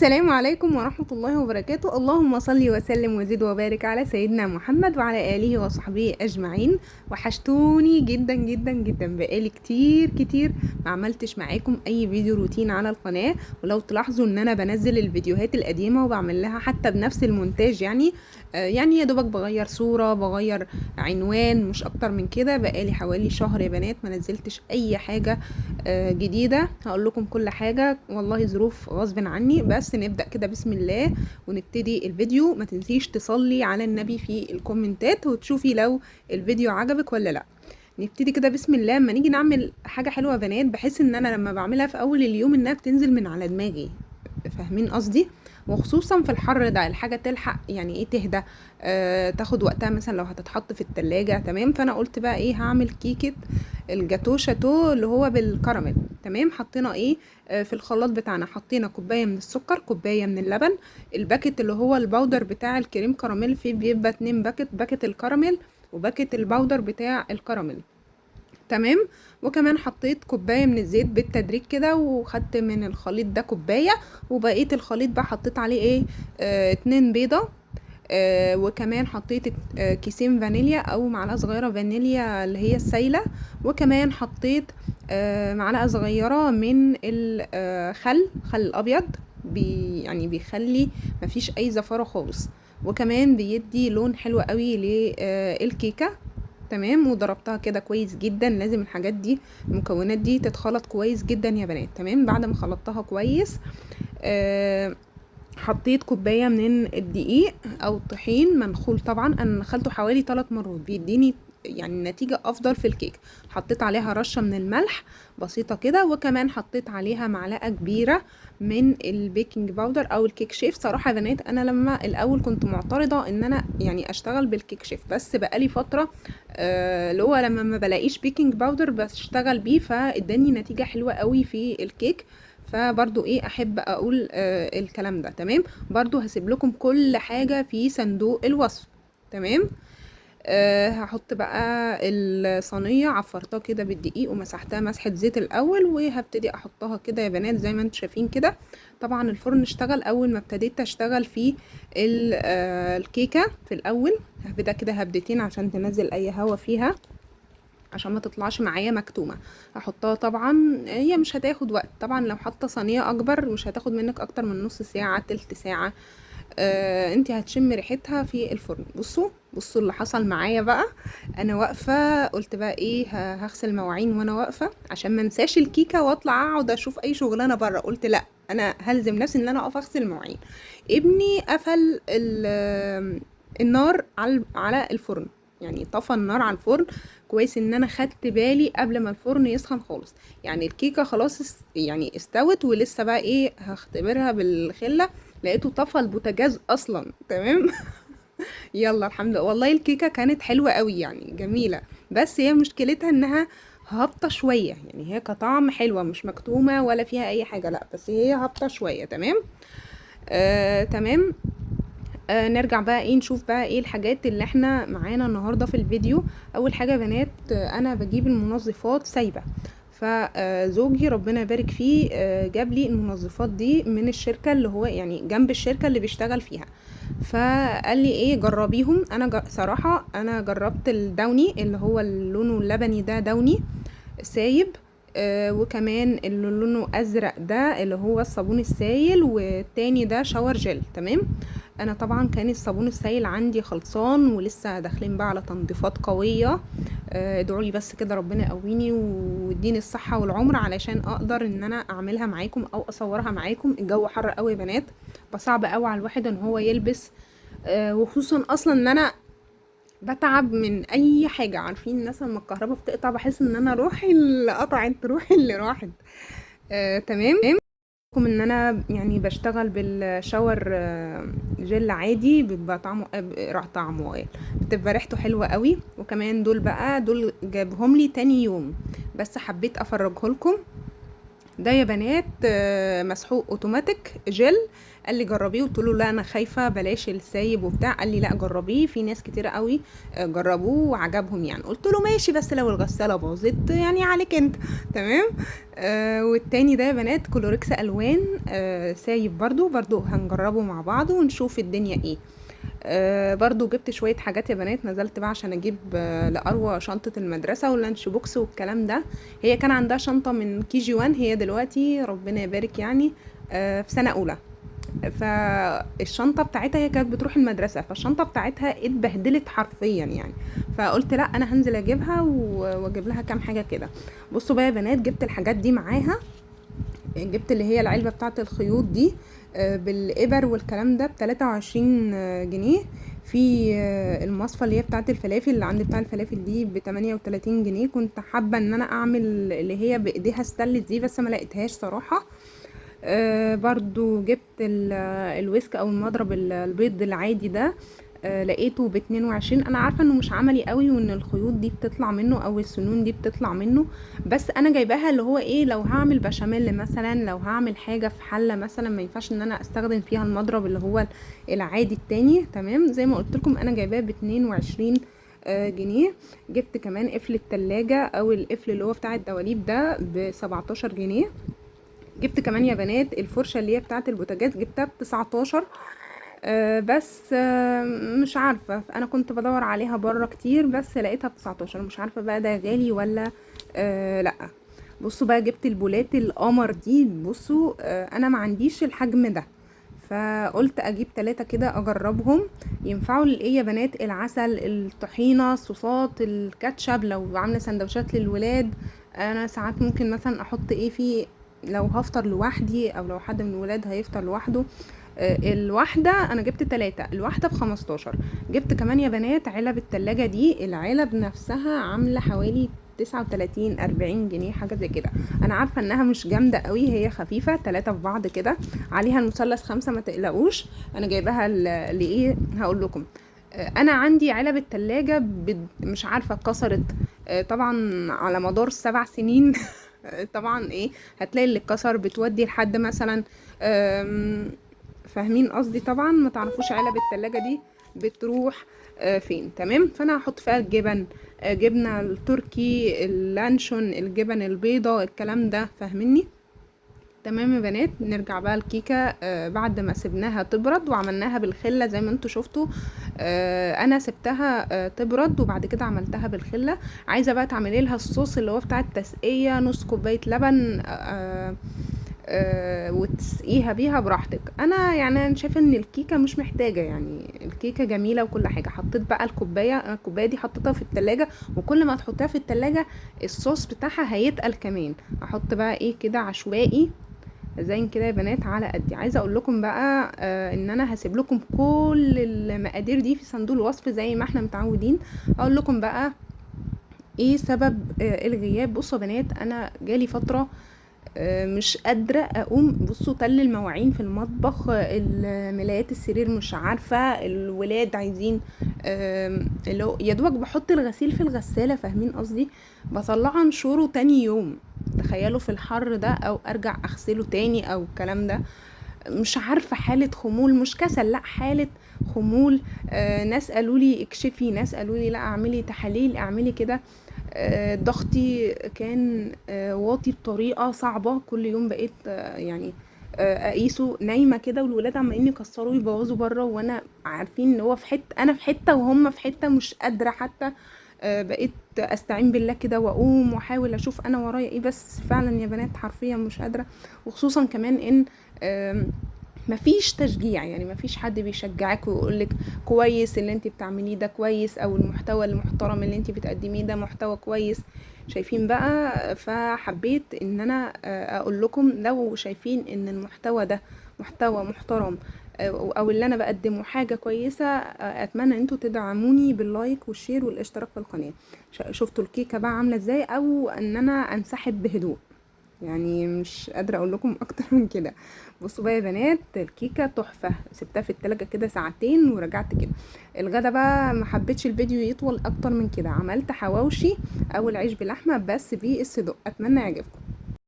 السلام عليكم ورحمة الله وبركاته. اللهم صل وسلم وزد وبارك على سيدنا محمد وعلى آله وصحبه أجمعين. وحشتوني جدا جدا جدا، بقالي كتير كتير ما عملتش معاكم أي فيديو روتين على القناة. ولو تلاحظوا إن أنا بنزل الفيديوهات القديمة وبعمل لها حتى بنفس المونتاج، يعني يا دوبك بغير صورة، بغير عنوان، مش أكتر من كده. بقالي حوالي شهر يا بنات ما نزلتش أي حاجة جديدة. هقول لكم كل حاجة، والله ظروف غصب عني. بس نبدأ كده بسم الله ونبتدي الفيديو. ما تنسيش تصلي على النبي في الكومنتات وتشوفي لو الفيديو عجبك ولا لا. نبتدي كده بسم الله. اما نيجي نعمل حاجة حلوة يا بنات، بحس ان انا لما بعملها في اول اليوم انها بتنزل من على دماغي. فاهمين قصدي؟ وخصوصا في الحر ده الحاجة تلحق يعني ايه تهدى، تاخد وقتها مثلا لو هتتحط في التلاجة. تمام. فانا قلت بقى ايه، هعمل كيكة الجاتو شاتو اللي هو بالكراميل. تمام. حطينا ايه في الخلاط بتاعنا، حطينا كوبايه من السكر، كوبايه من اللبن، الباكت اللي هو الباودر بتاع الكريم كراميل، فيه بيبقى 2 باكت، باكت الكراميل وباكت الباودر بتاع الكراميل. تمام. وكمان حطيت كوبايه من الزيت بالتدريج كده، وخدت من الخليط ده كوبايه، وبقيه الخليط بقى حطيت عليه ايه، 2 بيضه. وكمان حطيت كيسين فانيليا او معلقه صغيره فانيليا اللي هي السايله. وكمان حطيت معلقه صغيره من خل الابيض، يعني بيخلي مفيش اي زفاره خالص، وكمان بيدي لون حلو قوي للكيكه. تمام. وضربتها كده كويس جدا. لازم الحاجات دي، المكونات دي تتخلط كويس جدا يا بنات. تمام. بعد ما خلطتها كويس، آه حطيت كوبايه من الدقيق او الطحين منخول. طبعا انا نخلته حوالي 3 مرات، بيديني يعني نتيجة افضل في الكيك. حطيت عليها رشة من الملح بسيطة كده، وكمان حطيت عليها معلقة كبيرة من البيكنج باودر او الكيك شيف. صراحة يا بنات انا لما الاول كنت معترضة ان انا يعني اشتغل بالكيك شيف، بس بقالي فترة اللي هو لما ما بلاقيش بيكنج باودر بشتغل بيه، فاداني نتيجة حلوة قوي في الكيك. فبرضو ايه احب اقول الكلام ده. تمام. برضو هسيب لكم كل حاجة في صندوق الوصف. تمام. هحط بقى الصينية، عفرتها كده بالدقيق ومسحتها مسحة زيت الاول، وهبتدي احطها كده يا بنات زي ما انتم شايفين كده. طبعا الفرن اشتغل اول ما ابتديت اشتغل في الكيكة في الاول. هبدا كده هبدتين عشان تنزل اي هوا فيها، عشان ما تطلعش معايا مكتومه. هحطها طبعا، هي مش هتاخد وقت طبعا، لو حاطه صينيه اكبر مش هتاخد منك اكتر من نص ساعه تلت ساعه. انتي هتشم ريحتها في الفرن. بصوا اللي حصل معايا بقى. انا واقفه قلت بقى ايه، هغسل مواعين وانا واقفه عشان ما انساش الكيكه واطلع اقعد اشوف اي شغلانه بره. قلت لا، انا هلزم نفسي ان انا اقف اغسل مواعين. ابني قفل النار على الفرن، يعني طفى النار على الفرن. كويس ان انا خدت بالي قبل ما الفرن يسخن خالص. يعني الكيكه خلاص يعني استوت، ولسه بقى ايه هختبرها بالخله، لقيته طفى البوتاجاز اصلا. تمام. يلا الحمد لله. والله الكيكه كانت حلوه قوي يعني جميله، بس هي مشكلتها انها هابطه شويه. يعني هي كطعم حلوه، مش مكتومه ولا فيها اي حاجه، لا بس هي هابطه شويه. تمام. تمام. نرجع بقى ايه، نشوف بقى ايه الحاجات اللي احنا معانا النهارده في الفيديو. اول حاجه يا بنات، انا بجيب المنظفات سايبه. فزوجي ربنا يبارك فيه جاب لي المنظفات دي من الشركه اللي هو يعني جنب الشركه اللي بيشتغل فيها. فقال لي ايه جربيهم. انا صراحه انا جربت الدوني اللي هو لونه اللبني ده، دوني سايب. وكمان اللي لونه ازرق ده اللي هو الصابون السايل، والتاني ده شاور جل. تمام. انا طبعا كان الصابون السائل عندي خلصان، ولسه داخلين بقى على تنظيفات قويه. ادعوا لي بس كده ربنا يقويني ويديني الصحه والعمر علشان اقدر ان انا اعملها معاكم او اصورها معاكم. الجو حر قوي يا بنات، فصعب قوي على الواحد ان هو يلبس. وخصوصا اصلا ان انا بتعب من اي حاجه. عارفين الناس لما الكهرباء بتقطع بحس ان انا روحي اللي قطعت، روحي اللي راحت. تمام. رغم ان انا يعني بشتغل بالشاور جل عادي، بيبقى طعمه راح طعمه بتبقى ريحته حلوه قوي. وكمان دول بقى دول جابهم لي تاني يوم، بس حبيت افرجه لكم. ده يا بنات مسحوق اوتوماتيك جل. قال لي جربيه، قلت له لا انا خايفه بلاش السايب وبتاع. قال لي لا جربيه، في ناس كتير قوي جربوه وعجبهم يعني. قلت له ماشي، بس لو الغساله باظت يعني عليك انت. تمام. والتاني ده يا بنات كلوركس الوان سايب، برضو هنجربه مع بعض ونشوف الدنيا ايه. برضو جبت شوية حاجات يا بنات، نزلت بقى عشان اجيب لأروى شنطة المدرسة واللانش بوكس والكلام ده. هي كان عندها شنطة من كي جي 1، هي دلوقتي ربنا يبارك يعني في سنة أولى. فالشنطة بتاعتها هي كانت بتروح المدرسة، فالشنطة بتاعتها اتبهدلت حرفيا يعني. فقلت لا انا هنزل اجيبها واجيب لها كام حاجة كده. بصوا بقى يا بنات، جبت الحاجات دي معاها. جبت اللي هي العلبة بتاعة الخيوط دي بالإبر والكلام ده ب23 جنيه. في المصفى اللي هي بتاعة الفلافل اللي عندي، بتاع الفلافل دي ب38 جنيه. كنت حابة ان انا اعمل اللي هي بايديها ستانلس دي، بس ما لقيتهاش صراحة. برضو جبت الويسك او المضرب البيض العادي ده. لقيته ب22. انا عارفه انه مش عملي قوي، وان الخيوط دي بتطلع منه او السنون دي بتطلع منه، بس انا جايباها اللي هو ايه، لو هعمل بشاميل مثلا، لو هعمل حاجه في حله مثلا، ما ينفعش ان انا استخدم فيها المضرب اللي هو العادي التاني. تمام. زي ما قلت لكم انا جايباه ب22 جنيه. جبت كمان قفل التلاجة او القفل اللي هو بتاع الدواليب ده ب17 جنيه. جبت كمان يا بنات الفرشة اللي هي بتاعة البوتاجاز، جبتها ب19. بس مش عارفة، انا كنت بدور عليها بره كتير بس لقيتها ب19. مش عارفة بقى ده غالي ولا لا. بصوا بقى جبت البولات القمر دي. بصوا انا ما عنديش الحجم ده، فقلت اجيب 3 كده اجربهم ينفعوا لايه يا بنات. العسل، الطحينة، صوصات، الكاتشب، لو عاملة سندوتشات للولاد. انا ساعات ممكن مثلا احط ايه فيه لو هفطر لوحدي، او لو حد من الولاد هيفطر لوحده. الواحدة انا جبت 3، الواحدة ب15. جبت كمان يا بنات علب التلاجة دي، العلب نفسها عاملة حوالي 39-40 جنيه حاجة زي كده. انا عارفة انها مش جامدة قوي، هي خفيفة 3 في بعض كده، عليها المثلث 5، ما تقلقوش. انا جايباها لايه هقول لكم. انا عندي علب التلاجة مش عارفة اتكسرت طبعا على مدار 7 سنين. طبعا ايه، هتلاقي اللي اتكسر بتودي لحد مثلا فاهمين قصدي طبعا. ما تعرفوش علب التلاجة دي بتروح فين. تمام. فانا هحط فيها الجبن، جبنة التركي، اللانشون، الجبن البيضة، الكلام ده فاهميني. تمام يا بنات. نرجع بقى الكيكة بعد ما سبناها تبرد وعملناها بالخلة زي ما انتوا شفتوا. انا سبتها تبرد وبعد كده عملتها بالخلة. عايزة بقى تعملي لها الصوص اللي هو بتاع التسقية، نص كوباية لبن وتسقيها بيها براحتك. انا يعني انا شايفه ان الكيكه مش محتاجه، يعني الكيكه جميله وكل حاجه. حطيت بقى الكوبايه، انا الكوبايه دي حطيتها في التلاجة، وكل ما تحطيها في التلاجة الصوص بتاعها هيتقل كمان. احط بقى ايه كده عشوائي زين كده يا بنات على قدي. عايزه اقول لكم بقى ان انا هسيب لكم كل المقادير دي في صندوق الوصف زي ما احنا متعودين. اقول لكم بقى ايه سبب الغياب. بصوا يا بنات، انا جالي فتره مش قادرة اقوم. بصوا تل المواعين في المطبخ، ملايات السرير مش عارفة، الولاد عايزين اللي هو يا دوبك بحط الغسيل في الغسالة فاهمين قصدي، بطلعه انشره تاني يوم. تخيلوا في الحر ده، او ارجع اغسله تاني او الكلام ده. مش عارفة، حالة خمول، مش كسل، لا حالة خمول. ناس قالوا لي اكشفي، ناس قالوا لي لا اعملي تحاليل، اعملي كده. ضغطي كان واطي بطريقة صعبة. كل يوم بقيت يعني اقيسه نايمة كده، والولاد عمالين يكسروا يبوظوا بره، وانا عارفين ان هو في حتة، انا في حتة وهم في حتة، مش قادرة حتى. بقيت استعين بالله كده واقوم واحاول اشوف انا ورايا ايه، بس فعلا يا بنات حرفيا مش قادرة. وخصوصا كمان ان مفيش تشجيع، يعني مفيش حد بيشجعك ويقولك كويس اللي انت بتعمليه ده كويس، او المحتوى المحترم اللي انت بتقدميه ده محتوى كويس. شايفين بقى. فحبيت ان انا اقول لكم لو شايفين ان المحتوى ده محتوى محترم، او اللي انا بقدمه حاجة كويسة، اتمنى ان انتوا تدعموني باللايك والشير والاشتراك في القناة. شفتوا الكيكة بقى عاملة ازاي، او ان انا انسحب بهدوء. يعني مش قادرة اقول لكم اكتر من كده. بصوا بقى يا بنات، الكيكة تحفة. سبتها في التلاجة كده ساعتين ورجعت كده. الغدا بقى ما حبيتش الفيديو يطول اكتر من كده، عملت حواوشي او العيش بلحمة بس بالصدق. اتمنى يعجبكم.